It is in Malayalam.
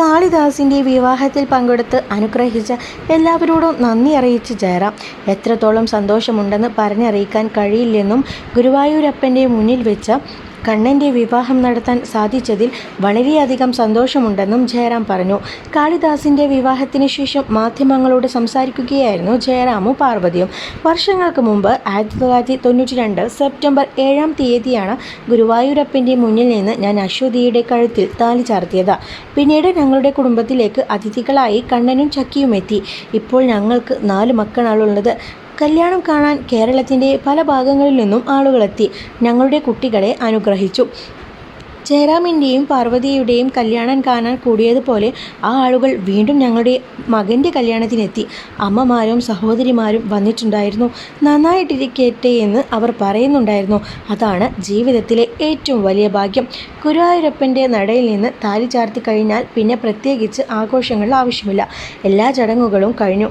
കാളിദാസിൻ്റെ വിവാഹത്തിൽ പങ്കെടുത്ത് അനുഗ്രഹിച്ച എല്ലാവരോടും നന്ദി അറിയിച്ച് ജയറാം. എത്രത്തോളം സന്തോഷമുണ്ടെന്ന് പറഞ്ഞറിയിക്കാൻ കഴിയില്ലെന്നും ഗുരുവായൂരപ്പൻ്റെ മുന്നിൽ വെച്ച കണ്ണൻ്റെ വിവാഹം നടത്താൻ സാധിച്ചതിൽ വളരെയധികം സന്തോഷമുണ്ടെന്നും ജയറാം പറഞ്ഞു. കാളിദാസിൻ്റെ വിവാഹത്തിന് ശേഷം മാധ്യമങ്ങളോട് സംസാരിക്കുകയായിരുന്നു ജയറാമും പാർവതിയും. വർഷങ്ങൾക്ക് മുമ്പ് 1992 സെപ്റ്റംബർ 7-ാം തീയതിയാണ് ഗുരുവായൂരപ്പൻ്റെ മുന്നിൽ നിന്ന് ഞാൻ അശ്വതിയുടെ കഴുത്തിൽ താലി ചാർത്തിയത്. പിന്നീട് ഞങ്ങളുടെ കുടുംബത്തിലേക്ക് അതിഥികളായി കണ്ണനും ചക്കിയും എത്തി. ഇപ്പോൾ ഞങ്ങൾക്ക് 4 മക്കളാണുള്ളത്. കല്യാണം കാണാൻ കേരളത്തിൻ്റെ പല ഭാഗങ്ങളിൽ നിന്നും ആളുകളെത്തി ഞങ്ങളുടെ കുട്ടികളെ അനുഗ്രഹിച്ചു. ജയറാമിൻ്റെയും പാർവതിയുടെയും കല്യാണം കാണാൻ കൂടിയതുപോലെ ആ ആളുകൾ വീണ്ടും ഞങ്ങളുടെ മകൻ്റെ കല്യാണത്തിനെത്തി. അമ്മമാരും സഹോദരിമാരും വന്നിട്ടുണ്ടായിരുന്നു. നന്നായിട്ടിരിക്കട്ടെ എന്ന് അവർ പറയുന്നുണ്ടായിരുന്നു. അതാണ് ജീവിതത്തിലെ ഏറ്റവും വലിയ ഭാഗ്യം. ഗുരുവായൂരപ്പൻ്റെ നടയിൽ നിന്ന് താലി ചാർത്തി കഴിഞ്ഞാൽ പിന്നെ പ്രത്യേകിച്ച് ആഘോഷങ്ങൾ ആവശ്യമില്ല. എല്ലാ ചടങ്ങുകളും കഴിഞ്ഞു.